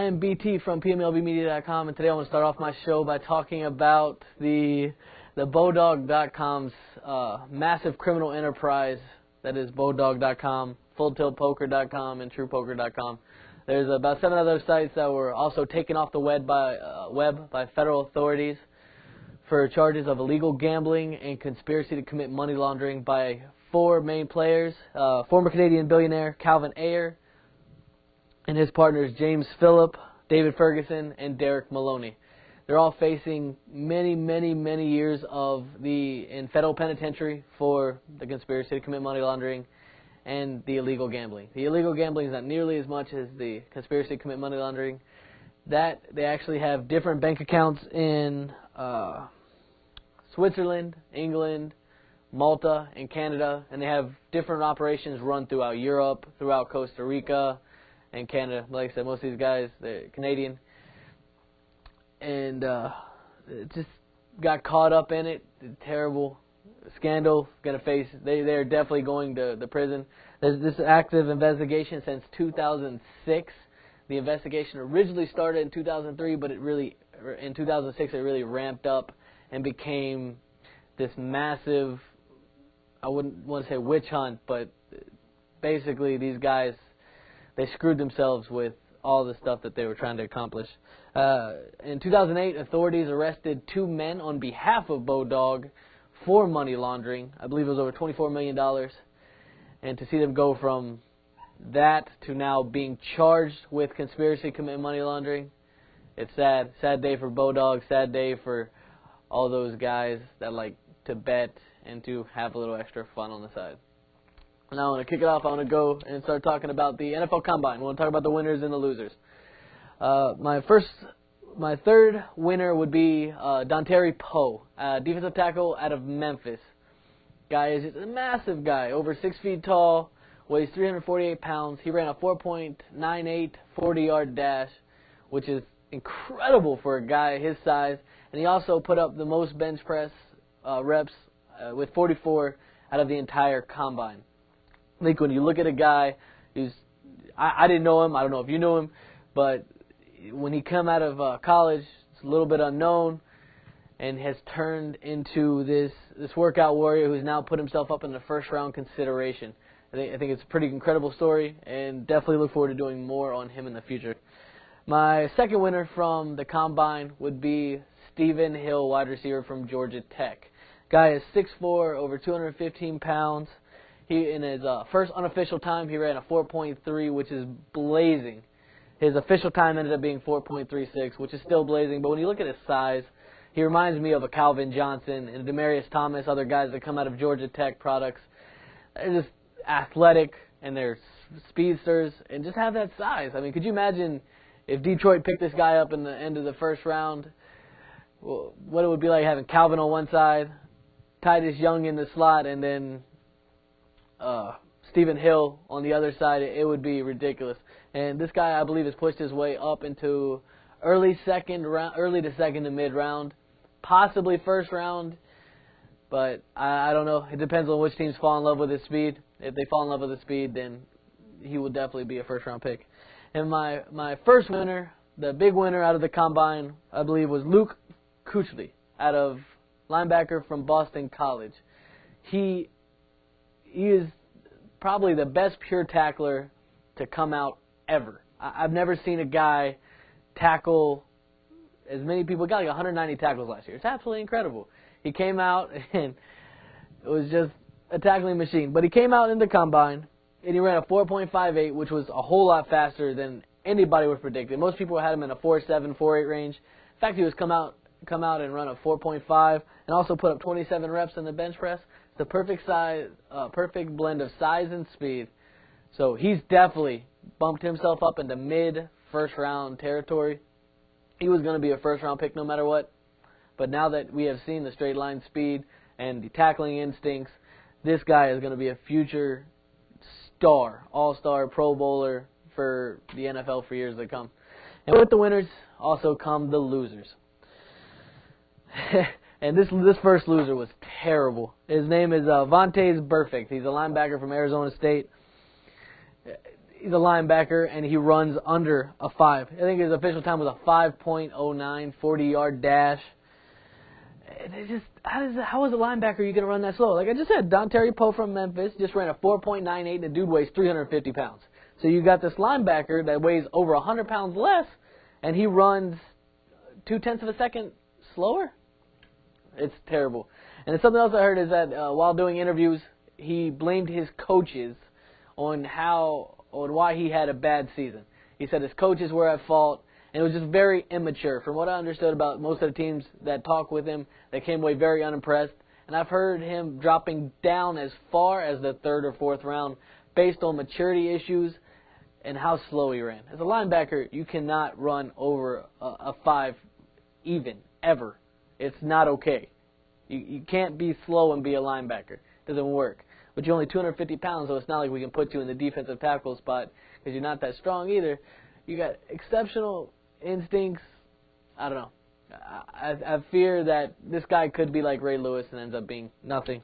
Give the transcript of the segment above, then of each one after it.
I am BT from PMLBmedia.com, and today I want to start off my show by talking about the Bodog.com's massive criminal enterprise that is Bodog.com, FullTiltPoker.com, and TruePoker.com. There's about 7 other sites that were also taken off the web by federal authorities for charges of illegal gambling and conspiracy to commit money laundering by 4 main players: former Canadian billionaire Calvin Ayre and his partners James Phillip, David Ferguson, and Derek Maloney. They're all facing many years in federal penitentiary for the conspiracy to commit money laundering and the illegal gambling. The illegal gambling is not nearly as much as the conspiracy to commit money laundering. That they actually have different bank accounts in Switzerland, England, Malta, and Canada, and they have different operations run throughout Europe, throughout Costa Rica, and Canada. Like I said, most of these guys, they're Canadian, and just got caught up in it. Terrible scandal. Gonna face. They're definitely going to the prison. There's this active investigation since 2006. The investigation originally started in 2003, but in 2006 it really ramped up and became this massive, I wouldn't want to say witch hunt, but basically these guys, they screwed themselves with all the stuff that they were trying to accomplish. In 2008, authorities arrested 2 men on behalf of Bodog for money laundering. I believe it was over $24 million. And to see them go from that to now being charged with conspiracy to commit money laundering, it's sad. Sad day for Bodog, sad day for all those guys that like to bet and to have a little extra fun on the side. Now I want to kick it off. I want to go and start talking about the NFL Combine. I want to talk about the winners and the losers. My third winner would be Dontari Poe, defensive tackle out of Memphis. Guy is just a massive guy, over 6 feet tall, weighs 348 pounds. He ran a 4.98 40-yard dash, which is incredible for a guy his size. And he also put up the most bench press reps with 44 out of the entire Combine. I think when you look at a guy who's, I didn't know him, I don't know if you know him, but when he come out of college, it's a little bit unknown, and has turned into this workout warrior who's now put himself up in the first-round consideration. I think it's a pretty incredible story, and definitely look forward to doing more on him in the future. My second winner from the Combine would be Stephen Hill, wide receiver from Georgia Tech. Guy is 6'4", over 215 pounds. In his first unofficial time, he ran a 4.3, which is blazing. His official time ended up being 4.36, which is still blazing. But when you look at his size, he reminds me of a Calvin Johnson and a Demaryius Thomas, other guys that come out of Georgia Tech products. They're just athletic, and they're speedsters, and just have that size. I mean, could you imagine if Detroit picked this guy up in the end of the first round? Well, what it would be like having Calvin on one side, Titus Young in the slot, and then Stephen Hill on the other side. It would be ridiculous. And this guy, I believe, has pushed his way up into early to second to mid round, possibly first round. But I don't know. It depends on which teams fall in love with his speed. If they fall in love with his speed, then he will definitely be a first round pick. And my first winner, the big winner out of the Combine, I believe, was Luke Kuechly, out of linebacker from Boston College. He is probably the best pure tackler to come out ever. I've never seen a guy tackle as many people. He got like 190 tackles last year. It's absolutely incredible. He came out and it was just a tackling machine. But he came out in the Combine and he ran a 4.58, which was a whole lot faster than anybody was predicting. Most people had him in a 4.7, 4.8 range. In fact, he was come out and run a 4.5 and also put up 27 reps in the bench press. It's the perfect size, perfect blend of size and speed. So he's definitely bumped himself up into mid-first round territory. He was going to be a first-round pick no matter what. But now that we have seen the straight line speed and the tackling instincts, this guy is going to be a future star, all-star, Pro Bowler for the NFL for years to come. And with the winners also come the losers. And this first loser was terrible. His name is Avants Perfect. He's a linebacker from Arizona State. He's a linebacker, and he runs under a 5. I think his official time was a 5.09 40-yard dash. And it just, how is a linebacker you going to run that slow? Like I just said, Terry Poe from Memphis just ran a 4.98, and the dude weighs 350 pounds. So you got this linebacker that weighs over 100 pounds less, and he runs 0.2 of a second slower? It's terrible. And something else I heard is that while doing interviews, he blamed his coaches on why he had a bad season. He said his coaches were at fault, and it was just very immature. From what I understood about most of the teams that talked with him, they came away very unimpressed. And I've heard him dropping down as far as the 3rd or 4th round based on maturity issues and how slow he ran. As a linebacker, you cannot run over a 5 even, ever. It's not okay. You can't be slow and be a linebacker. It doesn't work. But you're only 250 pounds, so it's not like we can put you in the defensive tackle spot because you're not that strong either. You got exceptional instincts. I don't know. I fear that this guy could be like Ray Lewis and ends up being nothing.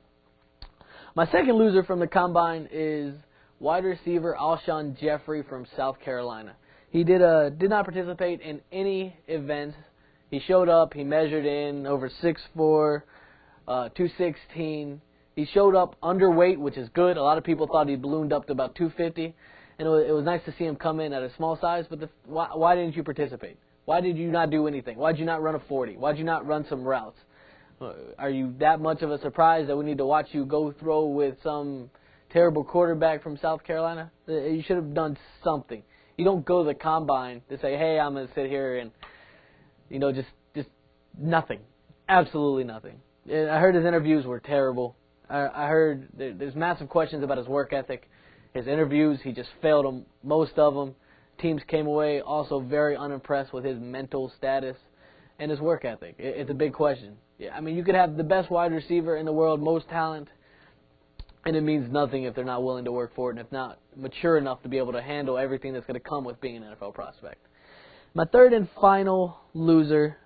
My second loser from the Combine is wide receiver Alshon Jeffrey from South Carolina. He did not participate in any events. He showed up. He measured in over 6'4", 216. He showed up underweight, which is good. A lot of people thought he ballooned up to about 250, and it was nice to see him come in at a small size. But why didn't you participate? Why did you not do anything? Why did you not run a 40? Why did you not run some routes? Are you that much of a surprise that we need to watch you go throw with some terrible quarterback from South Carolina? You should have done something. You don't go to the Combine to say, hey, I'm going to sit here and, just nothing. Absolutely nothing. I heard his interviews were terrible. I heard there's massive questions about his work ethic. His interviews, he just failed them, most of them. Teams came away also very unimpressed with his mental status and his work ethic. It's a big question. Yeah, I mean, you could have the best wide receiver in the world, most talent, and it means nothing if they're not willing to work for it and if not mature enough to be able to handle everything that's going to come with being an NFL prospect. My third and final loser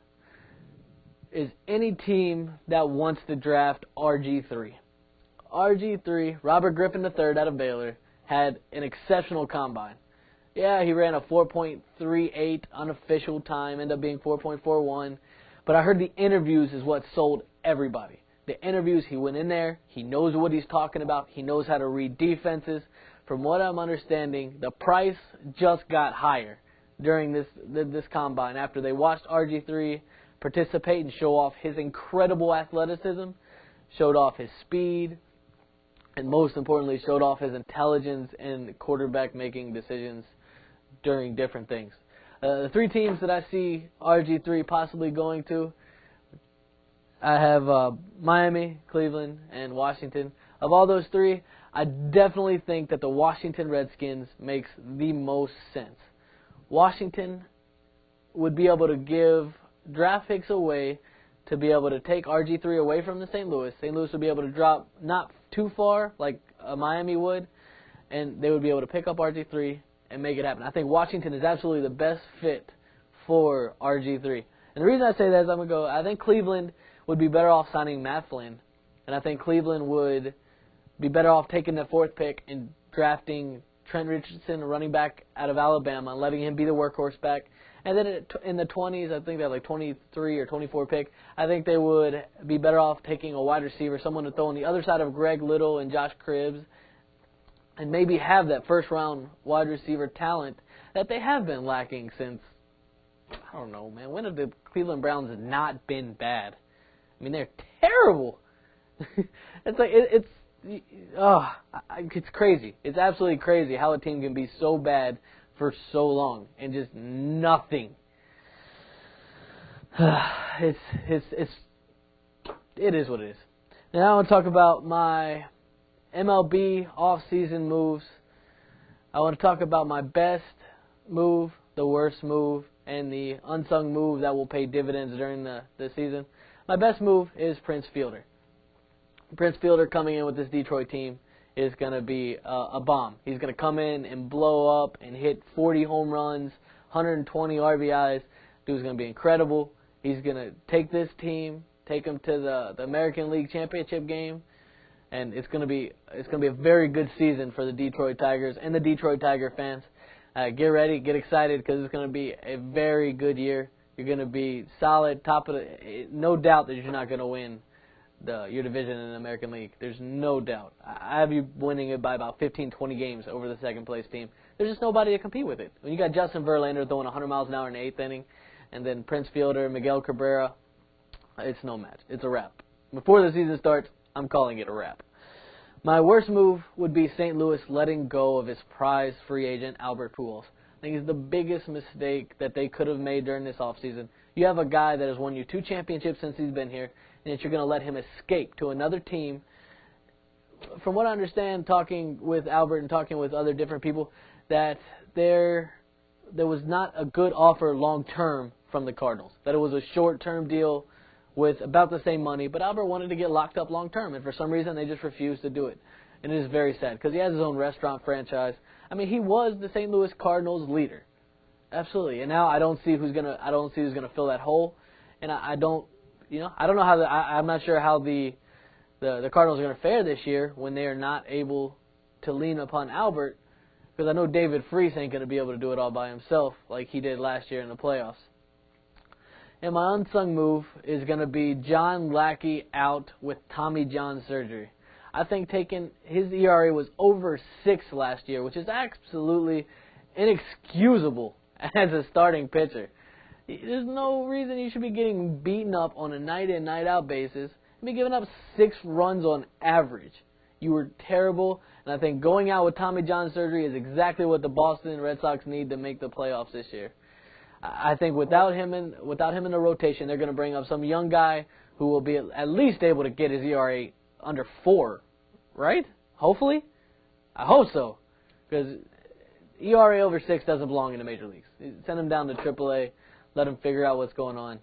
is any team that wants to draft RG3. RG3, Robert Griffin III out of Baylor, had an exceptional combine. Yeah, he ran a 4.38 unofficial time, ended up being 4.41. But I heard the interviews is what sold everybody. The interviews, he went in there, he knows what he's talking about, he knows how to read defenses. From what I'm understanding, the price just got higher during this combine after they watched RG3 participate and show off his incredible athleticism, showed off his speed, and most importantly, showed off his intelligence in quarterback making decisions during different things. The three teams that I see RG3 possibly going to, I have Miami, Cleveland, and Washington. Of all those three, I definitely think that the Washington Redskins makes the most sense. Washington would be able to give draft picks away to be able to take RG3 away from the St. Louis. St. Louis would be able to drop not too far like Miami would, and they would be able to pick up RG3 and make it happen. I think Washington is absolutely the best fit for RG3. And the reason I say that is I think Cleveland would be better off signing Matt Flynn, and I think Cleveland would be better off taking the fourth pick and drafting Trent Richardson, a running back out of Alabama, and letting him be the workhorse back. And then in the 20s, I think they had like 23 or 24 pick, I think they would be better off taking a wide receiver, someone to throw on the other side of Greg Little and Josh Cribbs, and maybe have that first-round wide receiver talent that they have been lacking since, I don't know, man. When have the Cleveland Browns not been bad? I mean, they're terrible. It's like, it's crazy. It's absolutely crazy how a team can be so bad for so long and just nothing. It is what it is. Now I want to talk about my MLB off-season moves. I want to talk about my best move, the worst move, and the unsung move that will pay dividends during the season. My best move is Prince Fielder. Prince Fielder coming in with this Detroit team is going to be a bomb. He's going to come in and blow up and hit 40 home runs, 120 RBIs. Dude's going to be incredible. He's going to take this team, take them to the American League Championship game, and it's gonna be a very good season for the Detroit Tigers and the Detroit Tiger fans. Get ready, get excited, because it's gonna be a very good year. You're gonna be solid, top of the. No doubt that you're not gonna win your division in the American League. There's no doubt. I have you winning it by about 15, 20 games over the second place team. There's just nobody to compete with it. When you got Justin Verlander throwing 100 miles an hour in the 8th inning, and then Prince Fielder, Miguel Cabrera, it's no match. It's a wrap. Before the season starts, I'm calling it a wrap. My worst move would be St. Louis letting go of his prize free agent, Albert Pujols. I think it's the biggest mistake that they could have made during this offseason. You have a guy that has won you 2 championships since he's been here, and that you're going to let him escape to another team. From what I understand, talking with Albert and talking with other different people, that there was not a good offer long-term from the Cardinals. That it was a short-term deal with about the same money, but Albert wanted to get locked up long-term, and for some reason they just refused to do it. And it is very sad, because he has his own restaurant franchise. I mean, he was the St. Louis Cardinals leader. Absolutely. And now I don't see who's gonna fill that hole. And I don't know how I'm not sure how the Cardinals are gonna fare this year when they are not able to lean upon Albert, because I know David Freese ain't gonna be able to do it all by himself like he did last year in the playoffs. And my unsung move is gonna be John Lackey out with Tommy John surgery. I think his ERA was over 6 last year, which is absolutely inexcusable as a starting pitcher. There's no reason you should be getting beaten up on a night-in, night-out basis and be giving up 6 runs on average. You were terrible, and I think going out with Tommy John surgery is exactly what the Boston Red Sox need to make the playoffs this year. I think without him in the rotation, they're going to bring up some young guy who will be at least able to get his ERA under 4, right? Hopefully. I hope so, because ERA over 6 doesn't belong in the major leagues. Send him down to AAA, let him figure out what's going on.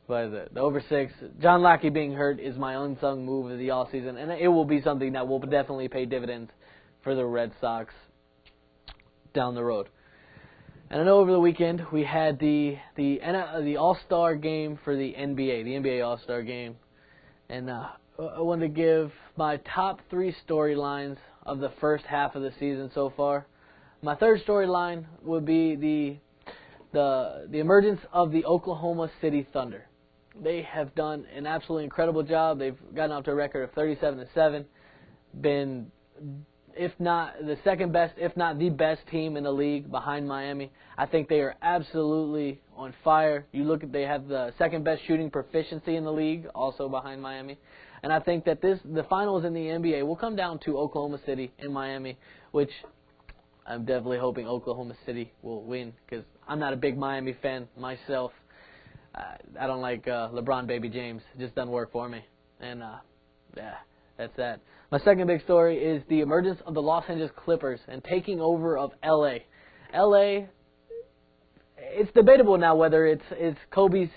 But the over 6, John Lackey being hurt is my unsung move of the offseason, and it will be something that will definitely pay dividends for the Red Sox down the road. And I know over the weekend we had the All-Star game for the NBA All-Star game, and I wanted to give my top 3 storylines of the first half of the season so far. My third storyline would be the emergence of the Oklahoma City Thunder. They have done an absolutely incredible job. They've gotten up to a record of 37-7, been, if not the second best, if not the best team in the league behind Miami. I think they are absolutely on fire. They have the second best shooting proficiency in the league, also behind Miami. And I think that the finals in the NBA will come down to Oklahoma City and Miami, which I'm definitely hoping Oklahoma City will win, because I'm not a big Miami fan myself. I don't like LeBron Baby James. It just doesn't work for me. And that's that. My second big story is the emergence of the Los Angeles Clippers and taking over of LA. LA, it's debatable now whether it's Kobe's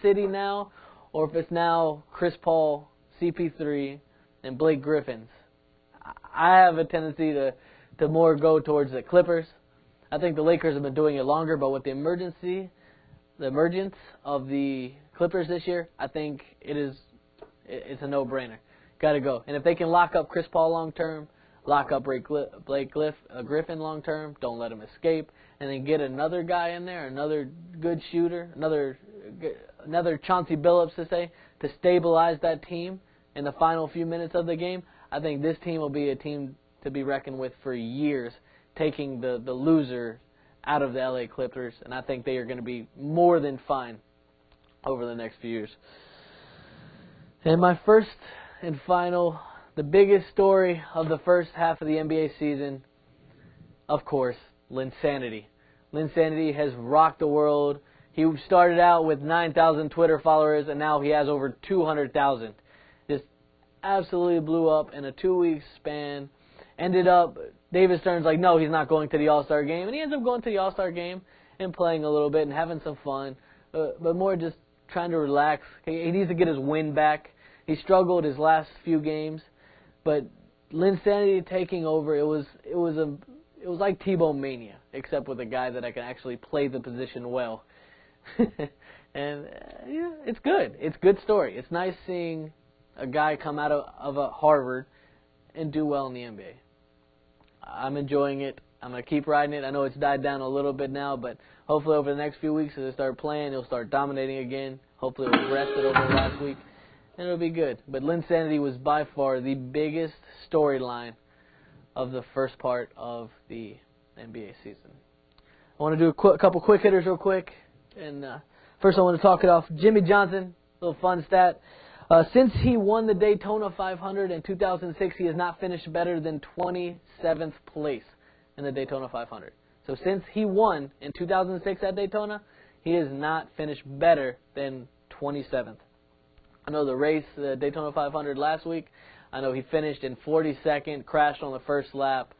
city now, or if it's now Chris Paul, CP3, and Blake Griffin's. I have a tendency to more go towards the Clippers. I think the Lakers have been doing it longer, but with the emergence of the Clippers this year, I think it's a no-brainer. Got to go. And if they can lock up Chris Paul long-term, lock up Blake Griffin long-term, don't let him escape, and then get another guy in there, another good shooter, another Chauncey Billups to stabilize that team in the final few minutes of the game, I think this team will be a team to be reckoned with for years, taking the loser out of the LA Clippers, and I think they are going to be more than fine over the next few years. And my first and final, the biggest story of the first half of the NBA season, of course, Linsanity. Linsanity has rocked the world. He started out with 9,000 Twitter followers, and now he has over 200,000. Just absolutely blew up in a 2-week span. Ended up, David Stern's like, no, he's not going to the All-Star game. And he ends up going to the All-Star game and playing a little bit and having some fun, but more just trying to relax. He needs to get his win back. He struggled his last few games, but Linsanity taking over, it was like T-Bone Mania, except with a guy that I can actually play the position well. And yeah, it's good. It's a good story. It's nice seeing a guy come out of a Harvard and do well in the NBA. I'm enjoying it. I'm going to keep riding it. I know it's died down a little bit now, but hopefully over the next few weeks as I start playing, he'll start dominating again. Hopefully it was rested over the last week, and it'll be good. But Linsanity was by far the biggest storyline of the first part of the NBA season. I want to do a couple quick hitters real quick. And first I want to talk it off. Jimmy Johnson, little fun stat. Since he won the Daytona 500 in 2006, he has not finished better than 27th place in the Daytona 500. So since he won in 2006 at Daytona, he has not finished better than 27th. I know the race, the Daytona 500 last week, I know he finished in 42nd, crashed on the first lap.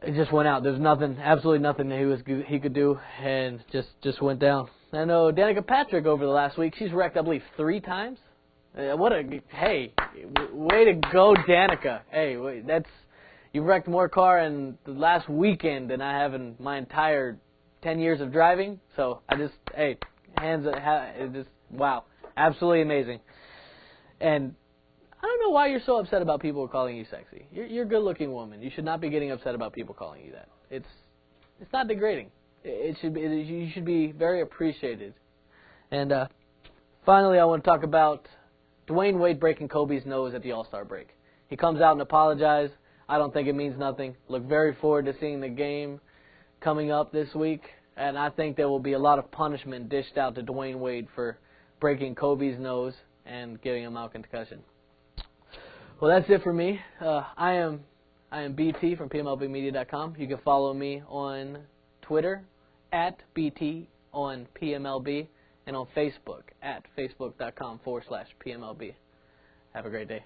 It just went out. There's nothing, absolutely nothing that he could do, and just went down. I know Danica Patrick over the last week, she's wrecked, I believe, 3 times. Hey, way to go, Danica. Hey, you've wrecked more car in the last weekend than I have in my entire 10 years of driving. So wow, absolutely amazing. And I don't know why you're so upset about people calling you sexy. You're a good-looking woman. You should not be getting upset about people calling you that. It's not degrading. You should be very appreciated. And finally, I want to talk about Dwayne Wade breaking Kobe's nose at the All-Star break. He comes out and apologized. I don't think it means nothing. Look very forward to seeing the game coming up this week. And I think there will be a lot of punishment dished out to Dwayne Wade for breaking Kobe's nose and giving him a concussion. Well, that's it for me. I am BT from PMLBmedia.com. You can follow me on Twitter at BT on PMLB and on Facebook at facebook.com/PMLB. Have a great day.